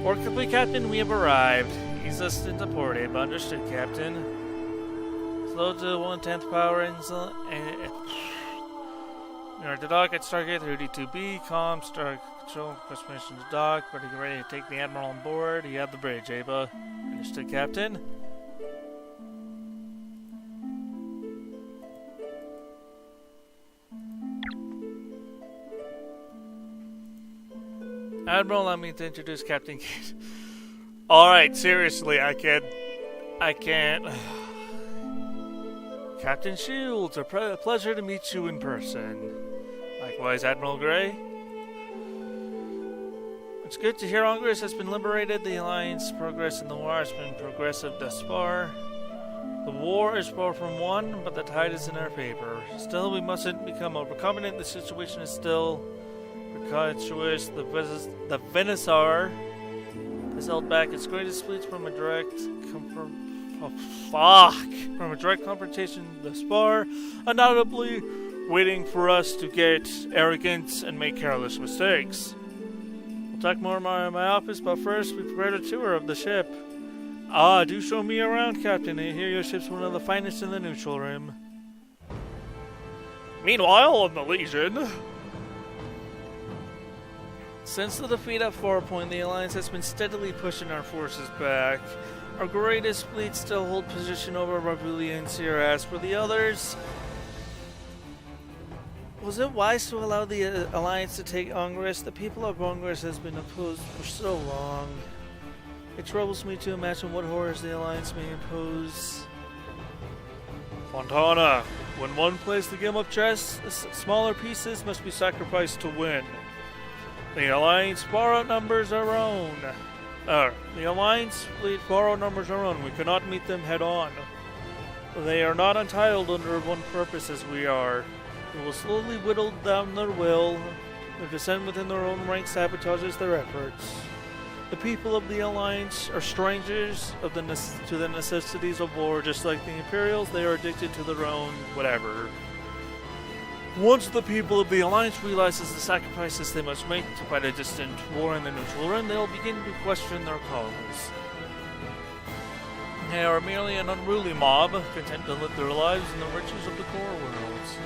Port complete, Captain. We have arrived. Ease us into port, Abe. Understood, Captain. Slow to 1/10 power and we are at the dock at Stargate 32B. Calm, start control, request permission to dock. Ready to get ready to take the Admiral on board. You have the bridge, Aba. Understood, Captain. Admiral, allow me to introduce Captain Kate. Alright, seriously, I can't. Captain Shields, a pleasure to meet you in person. Likewise, Admiral Gray. It's good to hear Congress has been liberated. The Alliance progress in the war has been progressive thus far. The war is far from won, but the tide is in our favor. Still, we mustn't become overconfident. The situation is still precarious. The Venusaur has held back its greatest fleets from a direct confrontation thus far, undoubtedly waiting for us to get arrogant and make careless mistakes. We'll talk more in my office, but first we prepared a tour of the ship. Ah, do show me around, Captain. I hear your ship's one of the finest in the neutral rim. Meanwhile, on the Legion. Since the defeat at Farpoint, the Alliance has been steadily pushing our forces back. Our greatest fleets still hold position over Ravulia and Sierra. As for the others, was it wise to allow the Alliance to take Congress? The people of Congress has been opposed for so long. It troubles me to imagine what horrors the Alliance may impose. Fontana, when one plays the game of chess, smaller pieces must be sacrificed to win. The Alliance far outnumbers our own. The Alliance fleet far outnumbers our own. We cannot meet them head on. They are not entitled under one purpose as we are. We will slowly whittle down their will. Their dissent within their own ranks sabotages their efforts. The people of the Alliance are strangers to the necessities of war, just like the Imperials. They are addicted to their own whatever. Once the people of the Alliance realizes the sacrifices they must make to fight a distant war in the neutral rim, they'll begin to question their cause. They are merely an unruly mob, content to live their lives in the riches of the core worlds.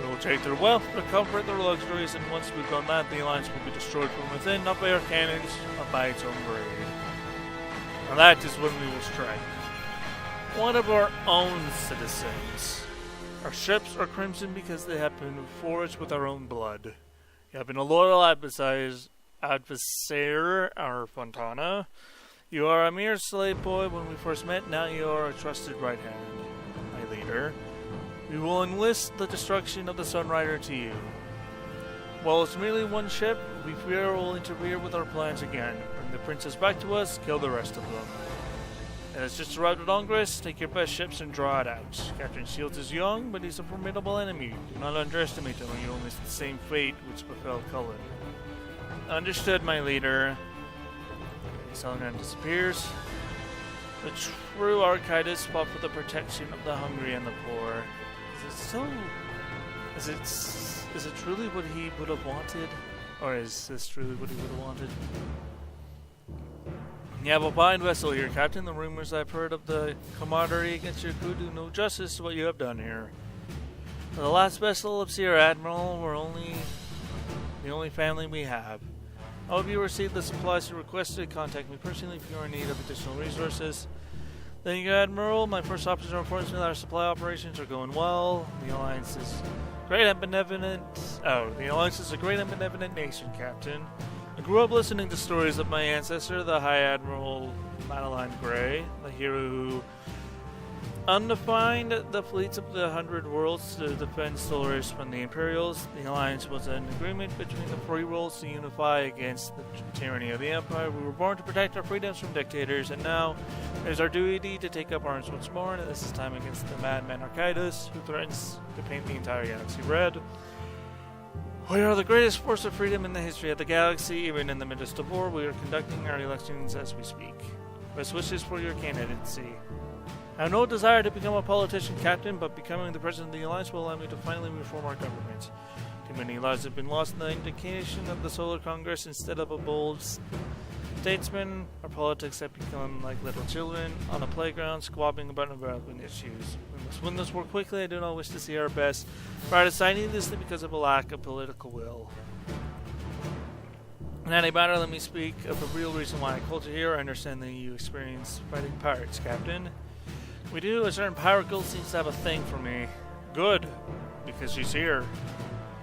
We will take their wealth, their comfort, their luxuries, and once we've done that, the Alliance will be destroyed from within, not by our cannons, but by its own brain. And that is when we will strike. One of our own citizens. Our ships are crimson because they have been forged with our own blood. You have been a loyal adversary, our Fontana. You are a mere slave boy when we first met, now you are a trusted right hand, my leader. We will enlist the destruction of the Sunrider to you. While it's merely one ship, we fear it will interfere with our plans again. Bring the princess back to us, kill the rest of them. It has just arrived at Congress. Take your best ships and draw it out. Captain Shields is young, but he's a formidable enemy. Do not underestimate him, or you will miss the same fate which befell Cullen. Understood, my leader. Selena disappears. The true Arcadius fought for the protection of the hungry and the poor. Is it truly what he would have wanted? Or is this truly what he would have wanted? You have a fine vessel here, Captain. The rumors I've heard of the camaraderie against your crew do no justice to what you have done here. The last vessel of Sierra Admiral, we're the only family we have. I hope you received the supplies you requested. Contact me personally if you are in need of additional resources. Thank you, Admiral. My first officer informs me that our supply operations are going well. The Alliance is great and benevolent. The Alliance is a great and benevolent nation, Captain. I grew up listening to stories of my ancestor, the High Admiral Madeline Gray, the hero who undefined the fleets of the 100 Worlds to defend Solaris from the Imperials. The Alliance was an agreement between the free worlds to unify against the tyranny of the Empire. We were born to protect our freedoms from dictators, and now it is our duty to take up arms once more, and this is time against the madman Arcadius, who threatens to paint the entire galaxy red. We are the greatest force of freedom in the history of the galaxy. Even in the midst of war, we are conducting our elections as we speak. Best wishes for your candidacy. I have no desire to become a politician, Captain, but becoming the President of the Alliance will allow me to finally reform our government. Too many lives have been lost in the indication of the Solar Congress instead of a bold Statesmen, our politics have become like little children on a playground, squabbling about developing issues. We must win this war quickly. I do not wish to see our best prior to signing this because of a lack of political will. In any matter, let me speak of the real reason why I called you here. I understand that you experience fighting pirates, Captain. We do. A certain pirate guild seems to have a thing for me. Good, because she's here.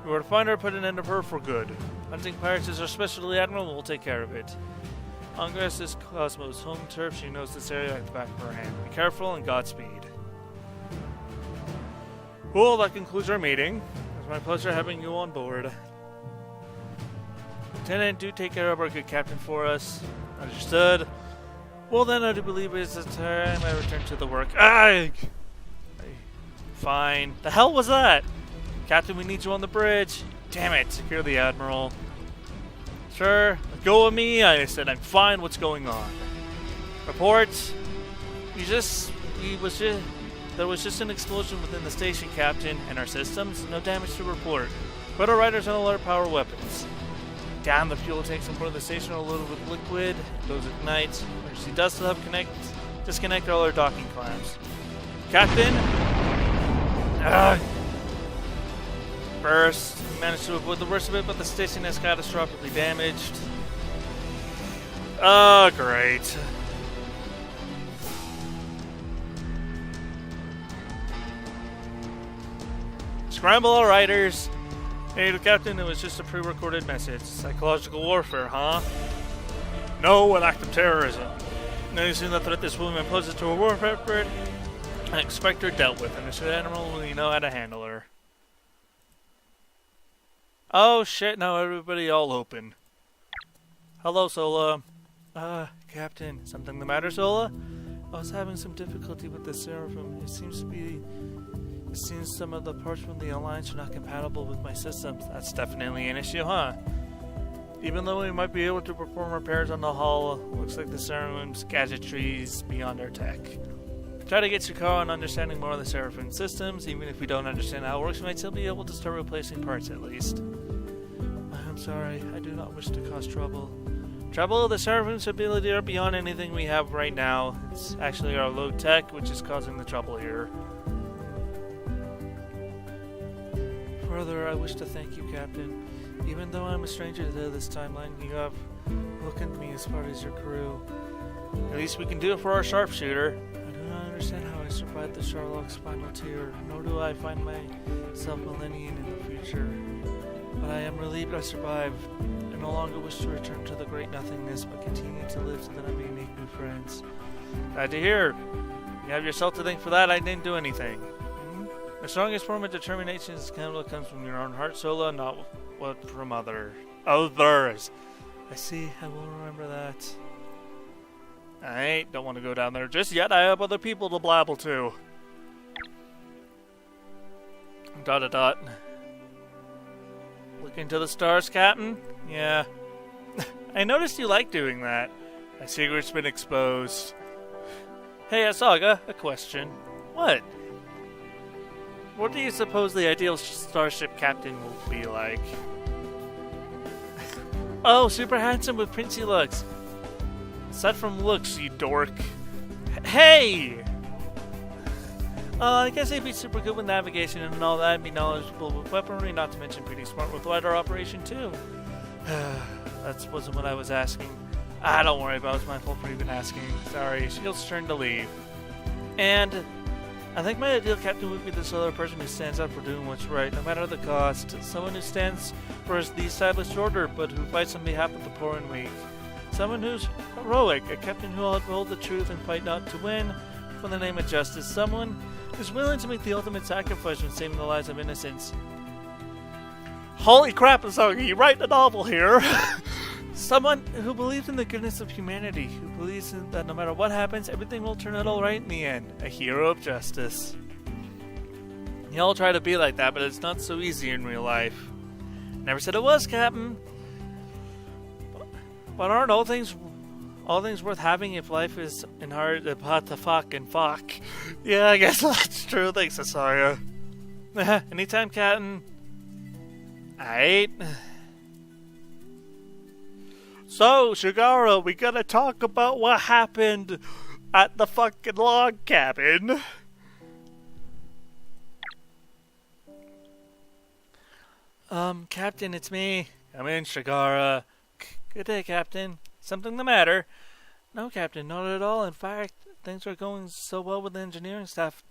We were to find her, put an end to her for good. Hunting pirates is our specialty, Admiral, and we'll take care of it. Congress is Cosmo's home turf. She knows this area like the back of her hand. Be careful and Godspeed. Cool, that concludes our meeting. It's my pleasure having you on board. Lieutenant, do take care of our good captain for us. Understood. Well then, I do believe it is the time I return to the work. Fine. The hell was that? Captain, we need you on the bridge. Damn it. Secure the Admiral. Sure. Go with me. I said I'm fine. What's going on? Report. There was just an explosion within the station, Captain, and our systems. No damage to report. Proto riders and alert power weapons. Down the fuel tanks on board the station are loaded with liquid. Those ignite. Emergency dust will have disconnect all our docking clamps. Captain. First, we managed to avoid the worst of it, but the station is catastrophically damaged. Oh, great. Scramble all riders. Hey, the Captain, it was just a pre-recorded message. Psychological warfare, huh? No, an act of terrorism. Now you see the threat this woman poses to a war effort, I expect her dealt with, and Mr. Admiral will know how to handle her. Oh shit, now everybody all open. Hello, Sola. Captain, something the matter, Sola? I was having some difficulty with the Seraphim. It seems some of the parts from the Alliance are not compatible with my systems. That's definitely an issue, huh? Even though we might be able to perform repairs on the hull, looks like the Seraphim's gadgetry's beyond our tech. Try to get your car on understanding more of the Seraphim systems. Even if we don't understand how it works, we might still be able to start replacing parts at least. I'm sorry, I do not wish to cause trouble. Trouble? The Seraphim's ability are beyond anything we have right now. It's actually our low tech which is causing the trouble here. Further, I wish to thank you, Captain. Even though I'm a stranger to this timeline, you have looked at me as far as your crew. At least we can do it for our sharpshooter. I do not understand how I survived the Sherlock's final tear, nor do I find myself millennium in the future. But I am relieved I survived. I no longer wish to return to the great nothingness, but continue to live so that I may make new friends. Glad to hear. You have yourself to thank for that. I didn't do anything. The strongest form of determination is what comes from your own heart, Sola, not what from others. I see. I will remember that. I don't want to go down there just yet. I have other people to blabble to. ... Look into the stars, Captain? Yeah. I noticed you like doing that. My secret's been exposed. Hey, Asaga, a question. What? What do you suppose the ideal starship captain will be like? Oh, super handsome with princey looks. Aside from looks, you dork. Hey! I guess he'd be super good with navigation and all that, and be knowledgeable with weaponry, not to mention pretty smart with wider operation too. That wasn't what I was asking. Don't worry about it. It's my fault for even asking. Sorry, Shield's turn to leave. And I think my ideal captain would be this other person who stands up for doing what's right, no matter the cost. Someone who stands for the established order, but who fights on behalf of the poor and weak. Someone who's heroic, a captain who will uphold the truth and fight not to win for the name of justice. Someone who's willing to make the ultimate sacrifice when saving the lives of innocents. Holy crap, Asaga, you write a novel here! Someone who believes in the goodness of humanity, who believes that no matter what happens, everything will turn out alright in the end. A hero of justice. You all try to be like that, but it's not so easy in real life. Never said it was, Captain. But aren't all things worth having if life is in hard to fuck? Yeah, I guess that's true. Thanks, Asaga. Anytime, Captain. Aight. So, Shigara, we gotta talk about what happened at the fucking log cabin. Captain, it's me. Come in, Shigara. Good day, Captain. Something the matter? No, Captain, not at all. In fact, things are going so well with the engineering staff.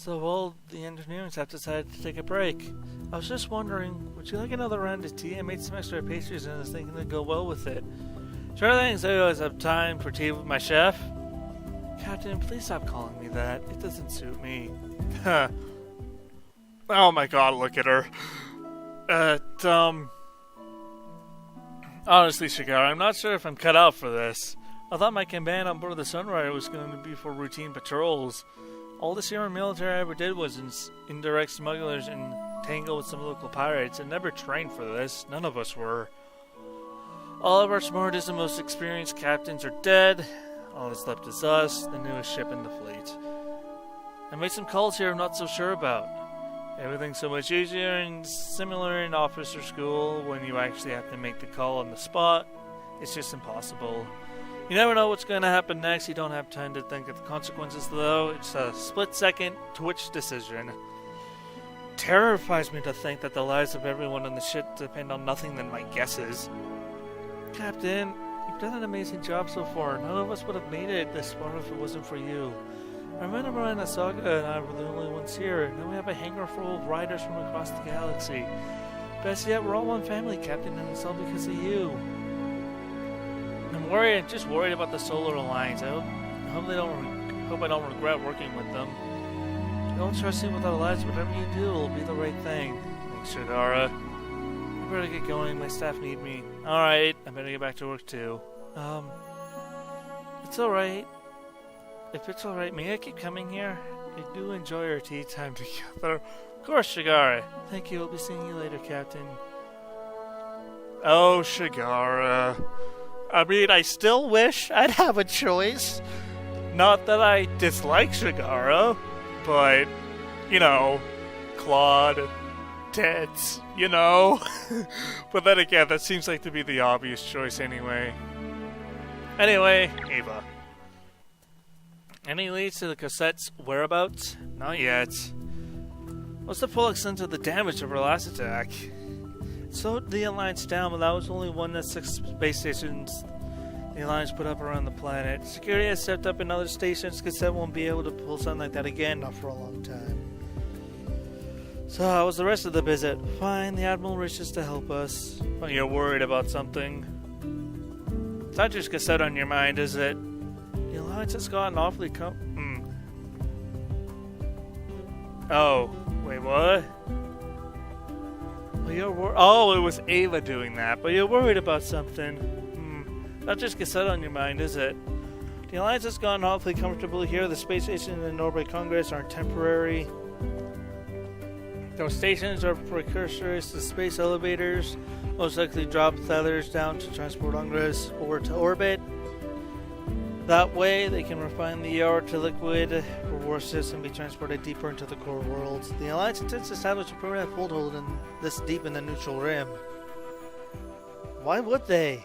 The engineering staff decided to take a break. I was just wondering, would you like another round of tea? I made some extra pastries and I was thinking it'd go well with it. Sure thing, I always have time for tea with my chef. Captain, please stop calling me that. It doesn't suit me. Oh my god, look at her. Honestly, Shigara, I'm not sure if I'm cut out for this. I thought my command on board the Sunrider was going to be for routine patrols. All the Sierra military ever did was indirect smugglers and tangle with some local pirates. I never trained for this. None of us were. All of our smartest and most experienced captains are dead. All that's left is us, the newest ship in the fleet. I made some calls here I'm not so sure about. Everything's so much easier and similar in officer school. When you actually have to make the call on the spot, it's just impossible. You never know what's going to happen next. You don't have time to think of the consequences, though. It's a split-second twitch decision. Terrifies me to think that the lives of everyone on the ship depend on nothing than my guesses. Captain, you've done an amazing job so far. None of us would have made it this far if it wasn't for you. I remember when Asaga and I were the only ones here. Now we have a hangar full of riders from across the galaxy. Best yet, we're all one family, Captain, and it's all because of you. I'm just worried about the Solar Alliance. I hope I don't regret working with them. Don't trust me with our lives. Whatever you do will be the right thing. Thanks, Shigara. I better get going. My staff need me. Alright, I better get back to work too. It's alright. If it's alright, may I keep coming here? I do enjoy our tea time together. Of course, Shigara. Thank you. I'll be seeing you later, Captain. Oh, Shigara. I mean, I still wish I'd have a choice. Not that I dislike Shigara, but, you know, Claude, tits, you know? But then again, that seems like to be the obvious choice anyway. Anyway, Ava. Any leads to the cassette's whereabouts? Not yet. What's the full extent of the damage of our last attack? It slowed the Alliance down, but that was only one of 6 space stations the Alliance put up around the planet. Security has stepped up in other stations. Cassette won't be able to pull something like that again, not for a long time. So, how was the rest of the visit? Fine, the Admiral wishes to help us. But you're worried about something. It's not just Cassette on your mind, is it? The Alliance has gotten awfully Oh, wait, what? Well, it was Ava doing that, but you're worried about something. Not just Cassette on your mind, is it? The Alliance has gotten awfully comfortable here. The space stations in Orbit Congress aren't temporary. Those stations are precursors to space elevators. Most likely drop feathers down to transport Congress over to orbit. That way, they can refine the ore to liquid for warship and be transported deeper into the core worlds. The Alliance intends to establish a permanent foothold this deep in the neutral rim. Why would they?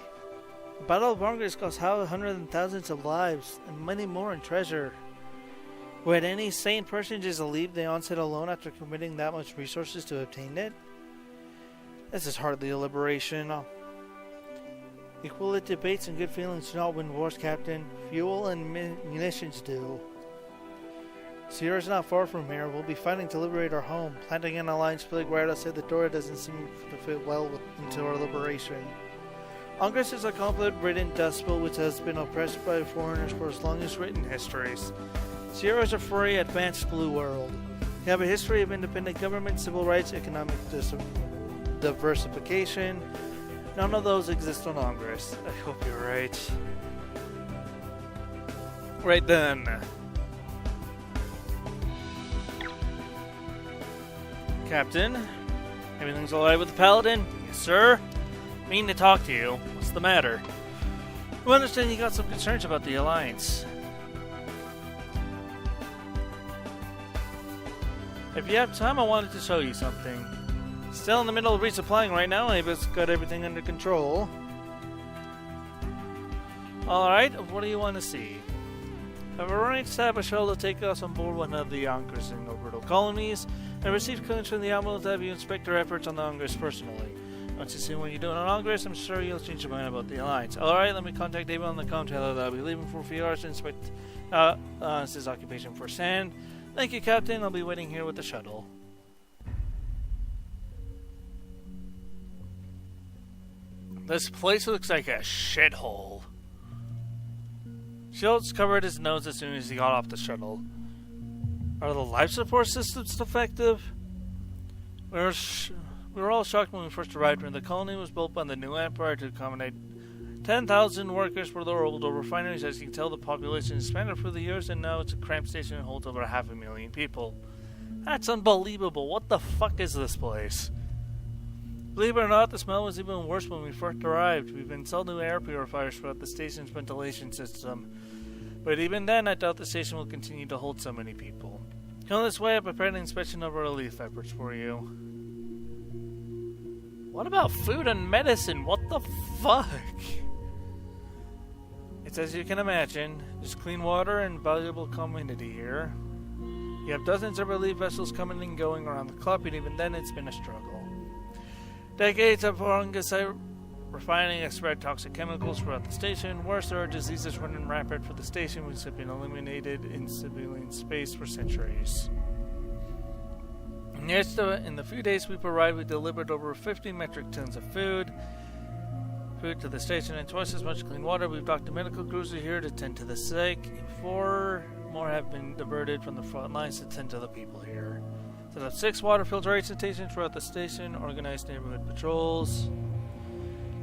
The Battle of Congress cost hundreds and thousands of lives, and many more in treasure. Would any sane person just leave the onset alone after committing that much resources to obtain it? This is hardly a liberation. Equality debates and good feelings do not win wars, Captain. Fuel and munitions do. Sierra's not far from here. We'll be fighting to liberate our home. Planting an Alliance flag right outside the door doesn't seem to fit well into our liberation. Congress is a conflict-ridden despot which has been oppressed by foreigners for as long as written histories. Sierra is a free, advanced blue world. We have a history of independent government, civil rights, economic diversification. None of those exist on Congress. I hope you're right. Right then. Captain, everything's alright with the Paladin? Yes, sir. Mean to talk to you. What's the matter? We understand you got some concerns about the Alliance. If you have time, I wanted to show you something. Still in the middle of resupplying right now, Ava's got everything under control. Alright, what do you want to see? I've arranged to have a shuttle to take us on board one of the Anchors in orbital colonies, and received clearance from the Admiral to have you inspect our efforts on the Anchors personally. Once you see what you're doing on Anchors, I'm sure you'll change your mind about the Alliance. Alright, let me contact David on the com, tell her that I'll be leaving for a few hours to inspect his occupation firsthand. Thank you, Captain. I'll be waiting here with the shuttle. This place looks like a shithole. Schultz covered his nose as soon as he got off the shuttle. Are the life support systems defective? We were all shocked when we first arrived when the colony was built by the new empire to accommodate 10,000 workers for the world over refineries. As you can tell, the population has expanded through the years, and now it's a cramped station and holds over 500,000 people. That's unbelievable. What the fuck is this place? Believe it or not, the smell was even worse when we first arrived. We've installed new air purifiers throughout the station's ventilation system, but even then, I doubt the station will continue to hold so many people. Come this way, I prepared an inspection of our relief efforts for you. What about food and medicine? What the fuck? It's as you can imagine, there's clean water and valuable community here. You have dozens of relief vessels coming and going around the clock, but even then it's been a struggle. Decades of fungicide refining has spread toxic chemicals throughout the station. Worse, there are diseases running rampant for the station, which have been eliminated in civilian space for centuries. In the few days we've arrived, we delivered over 50 metric tons of food to the station and twice as much clean water. We've docked a medical cruiser here to tend to the sick. 4 more have been diverted from the front lines to tend to the people here. Set up 6 water filtration stations throughout the station, organized neighborhood patrols.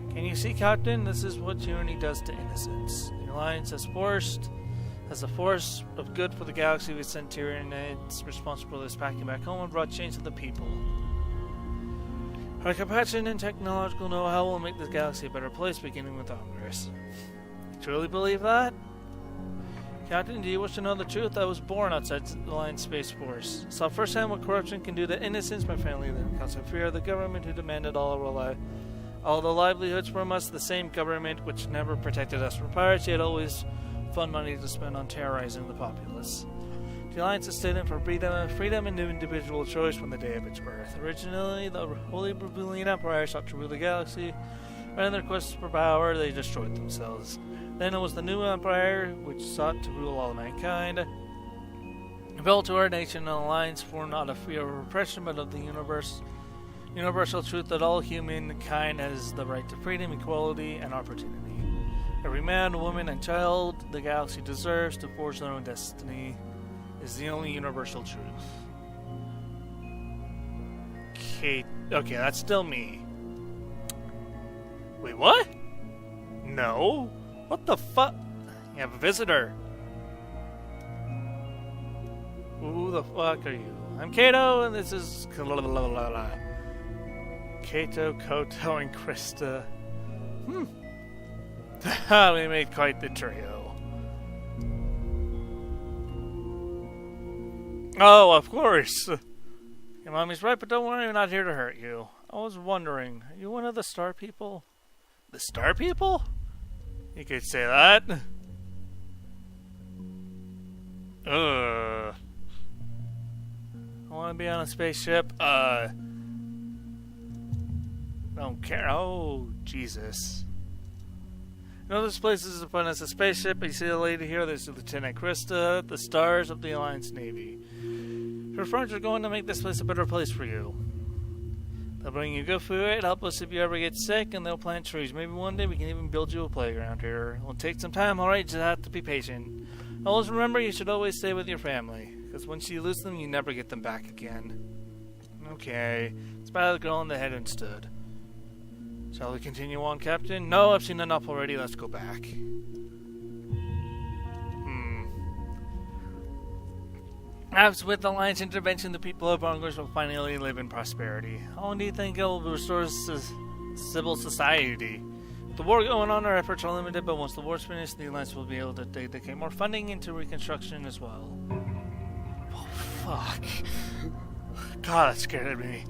Can you see, Captain? This is what tyranny does to innocents. The Alliance has a force of good for the galaxy. We sent Tyranids responsible for this packing back home and brought change to the people. Our compassion and technological know-how will make this galaxy a better place, beginning with Congress. You truly believe that? Captain, do you wish to know the truth? I was born outside the Alliance Space Force. Saw firsthand what corruption can do to innocents. My family lived because of fear of the government who demanded all the livelihoods from us. The same government which never protected us from pirates, yet always found money to spend on terrorizing the populace. The Alliance has stood in for freedom and individual choice from the day of its birth. Originally, the Holy Brazilian Empire sought to rule the galaxy, but in their quest for power, they destroyed themselves. Then it was the new empire, which sought to rule all mankind. Built to our nation, an alliance formed not of fear of oppression, but of the universal truth that all humankind has the right to freedom, equality, and opportunity. Every man, woman, and child the galaxy deserves to forge their own destiny is the only universal truth. Okay, that's still me. Wait, what? No. What the fuck? You have a visitor. Who the fuck are you? I'm Kato, and this is Kato, Koto, and Krista. We made quite the trio. Oh, of course. Your mommy's right, but don't worry, I'm not here to hurt you. I was wondering, are you one of the star people? The star people? You could say that. I want to be on a spaceship. Don't care. Oh, Jesus. You know, this place is as fun as a spaceship. You see the lady here? There's Lieutenant Krista, the stars of the Alliance Navy. Her friends are going to make this place a better place for you. They'll bring you good food, help us if you ever get sick, and they'll plant trees. Maybe one day we can even build you a playground here. It'll take some time, alright? Just have to be patient. Always remember, you should always stay with your family, because once you lose them, you never get them back again. Okay. Spotted the girl on the head and stood. Shall we continue on, Captain? No, I've seen enough already. Let's go back. Perhaps with Alliance intervention, the people of Congress will finally live in prosperity. How long do you think it will restore civil society? With the war going on, our efforts are limited, but once the war's finished, the Alliance will be able to dedicate more funding into reconstruction as well. Oh, fuck. God, that scared me.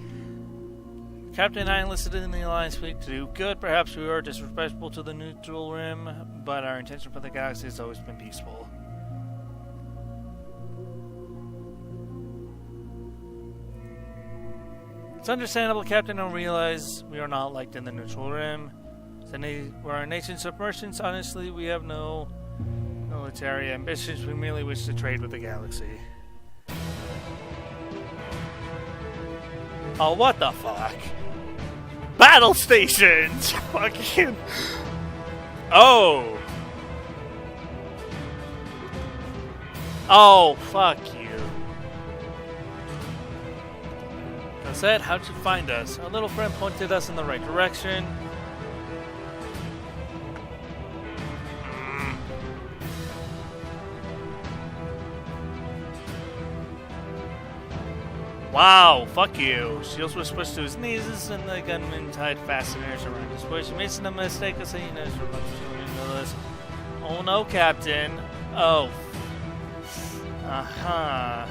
Captain, I enlisted in the Alliance fleet to do good. Perhaps we are disrespectful to the neutral rim, but our intention for the galaxy has always been peaceful. It's understandable, Captain, and realize we are not liked in the neutral rim. We're our nation's submersions. Honestly, we have no military ambitions. We merely wish to trade with the galaxy. Oh, what the fuck? Battle stations! Fucking... Oh! Oh, fuck you. Cosette, how'd you find us? Our little friend pointed us in the right direction. Wow, fuck you. Shields was pushed to his knees and the gunman tied fasteners around his waist. You made some mistake of saying this. Oh no, Captain. Oh. Uh-huh.